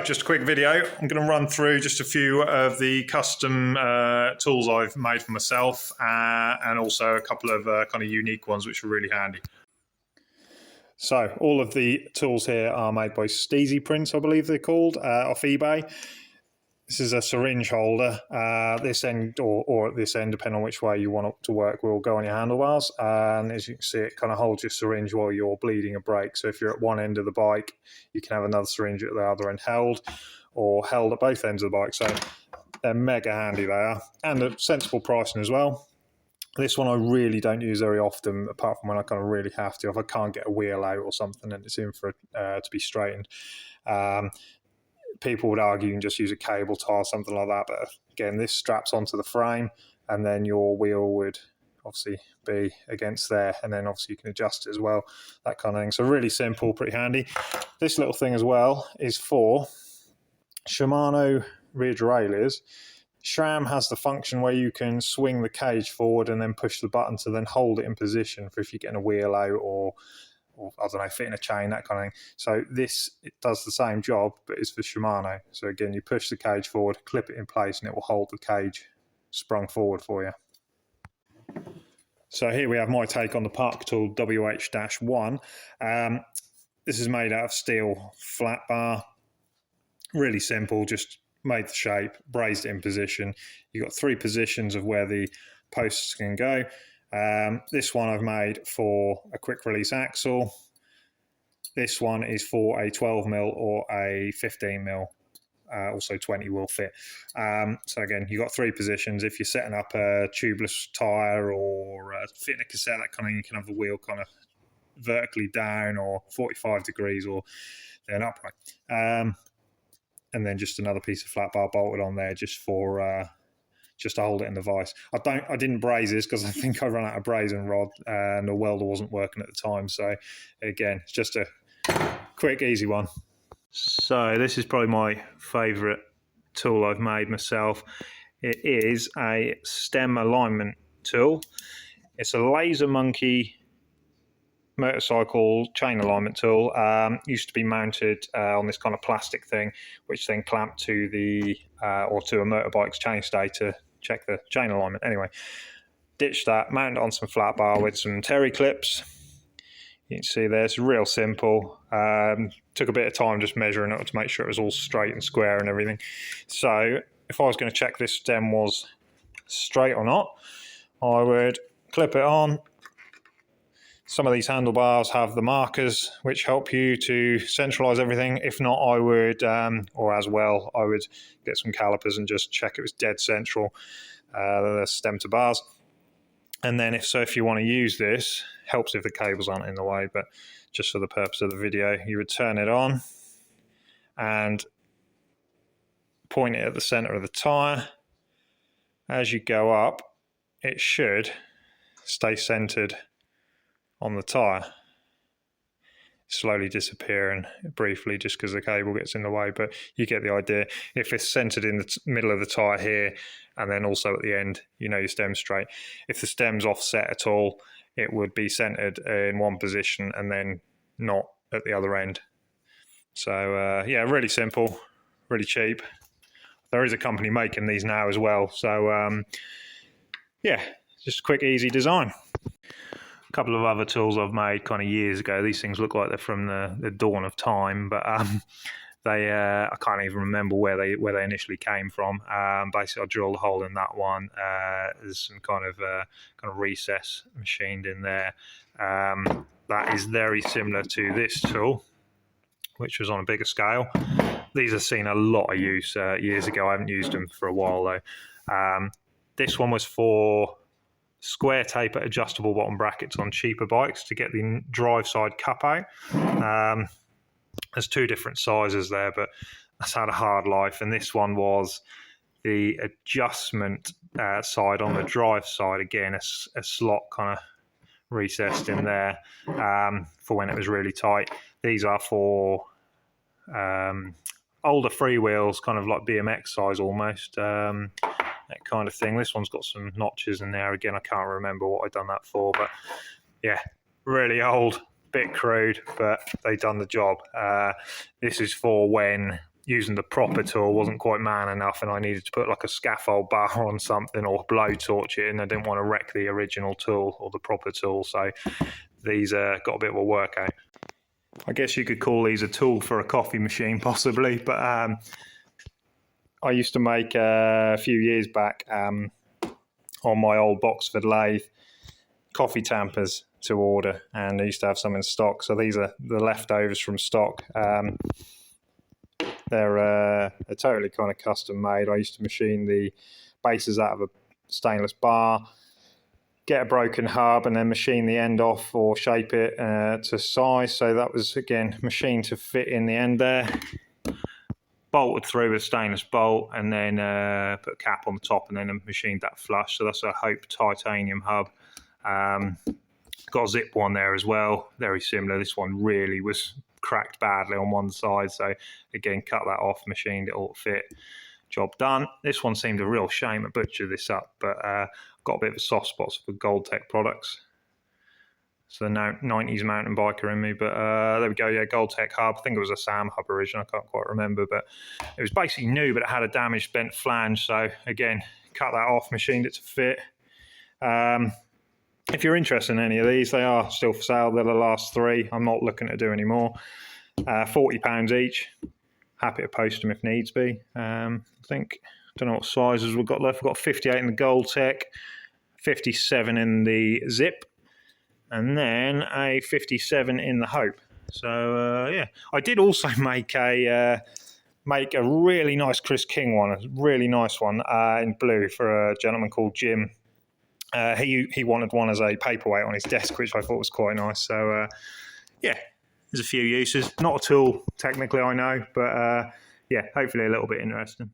just a quick video. I'm going to run through just a few of the custom tools I've made for myself and also a couple of kind of unique ones which are really handy. So all of the tools here are made by Steezy Prints, I believe they're called, off eBay. This is a syringe holder. This end or at this end, depending on which way you want it to work, will go on your handlebars. And as you can see, it kind of holds your syringe while you're bleeding a break. So if you're at one end of the bike, you can have another syringe at the other end held, or held at both ends of the bike. So they're mega handy, they are. And a sensible pricing as well. This one I really don't use very often, apart from when I kind of really have to. If I can't get a wheel out or something and it's in for to be straightened. People would argue you can just use a cable tie or something like that, but again, this straps onto the frame and then your wheel would obviously be against there, and then obviously you can adjust it as well, that kind of thing. So really simple, pretty handy. This little thing as well is for Shimano rear derailleurs. SRAM has the function where you can swing the cage forward and then push the button to then hold it in position for if you're getting a wheel out or I don't know, fitting a chain, that kind of thing. So it does the same job, but it's for Shimano. So again, you push the cage forward, clip it in place, and it will hold the cage sprung forward for you. So here we have my take on the Park Tool WH-1. This is made out of steel flat bar. Really simple, just made the shape, brazed it in position. You've got 3 positions of where the posts can go. This one I've made for a quick release axle. This one is for a 12mm or a 15mm, also 20 will fit. So again, you've got 3 positions. If you're setting up a tubeless tyre or fitting a cassette, that kind of, you can have the wheel kind of vertically down or 45 degrees or then upright. And then just another piece of flat bar bolted on there just for just to hold it in the vise. I didn't braze this because I think I ran out of brazing rod and the welder wasn't working at the time. So again, it's just a quick, easy one. So this is probably my favourite tool I've made myself. It is a stem alignment tool. It's a Laser Monkey motorcycle chain alignment tool. Used to be mounted on this kind of plastic thing, which then clamped to the or to a motorbike's chainstay to check the chain alignment. Anyway, ditched that, mounted it on some flat bar with some terry clips. You can see there, it's real simple. Took a bit of time just measuring it to make sure it was all straight and square and everything. So if I was going to check this stem was straight or not, I would clip it on. Some of these handlebars have the markers which help you to centralise everything. If not, I would, or as well, I would get some calipers and just check it was dead central, the stem to bars. And then if you want to use this, helps if the cables aren't in the way, but just for the purpose of the video, you would turn it on and point it at the centre of the tyre. As you go up, it should stay centred on the tyre, slowly disappearing briefly just because the cable gets in the way, but you get the idea. If it's centered in the middle of the tyre here and then also at the end, you know your stem's straight. If the stem's offset at all, it would be centered in one position and then not at the other end. So yeah, really simple, really cheap. There is a company making these now as well, so yeah, just a quick, easy design. A couple of other tools I've made kind of years ago. These things look like they're from the dawn of time, but they I can't even remember where they initially came from. Basically, I drilled a hole in that one. There's some kind of recess machined in there. That is very similar to this tool, which was on a bigger scale. These have seen a lot of use years ago. I haven't used them for a while though. This one was for square taper adjustable bottom brackets on cheaper bikes to get the drive side cup out. There's 2 different sizes there, but that's had a hard life. And this one was the adjustment side on the drive side. Again, a slot kind of recessed in there for when it was really tight. These are for older freewheels, kind of like BMX size almost. That kind of thing. This one's got some notches in there. Again, I can't remember what I've done that for, but yeah, really old, bit crude, but they've done the job. This is for when using the proper tool wasn't quite man enough, and I needed to put like a scaffold bar on something or blowtorch it, and I didn't want to wreck the original tool or the proper tool, so these got a bit of a workout. I guess you could call these a tool for a coffee machine possibly, but I used to make a few years back on my old Boxford lathe coffee tampers to order, and I used to have some in stock, so these are the leftovers from stock. They're totally kind of custom made. I used to machine the bases out of a stainless bar, get a broken hub, and then machine the end off or shape it to size. So that was, again, machined to fit in the end there. Bolted through with a stainless bolt, and then put a cap on the top, and then machined that flush. So that's a Hope titanium hub. Got a zip one there as well, very similar. This one really was cracked badly on one side, so again, cut that off, machined it all to fit. Job done. This one seemed a real shame. I butchered this up, but got a bit of a soft spot for Goldtech products. So the 90s mountain biker in me, but there we go. Yeah, Goldtech hub. I think it was a Sam hub original. I can't quite remember, but it was basically new, but it had a damaged bent flange. So again, cut that off, machined it to fit. If you're interested in any of these, they are still for sale. They're the last three. I'm not looking to do any more. £40 each. Happy to post them if needs be. I think, don't know what sizes we've got left. We've got 58 in the Goldtech, 57 in the Zip, and then a 57 in the Hope. So yeah, I did also make a really nice Chris King one, a really nice one in blue for a gentleman called Jim. He wanted one as a paperweight on his desk, which I thought was quite nice. So yeah, there's a few uses. Not a tool technically, I know, but yeah, hopefully a little bit interesting.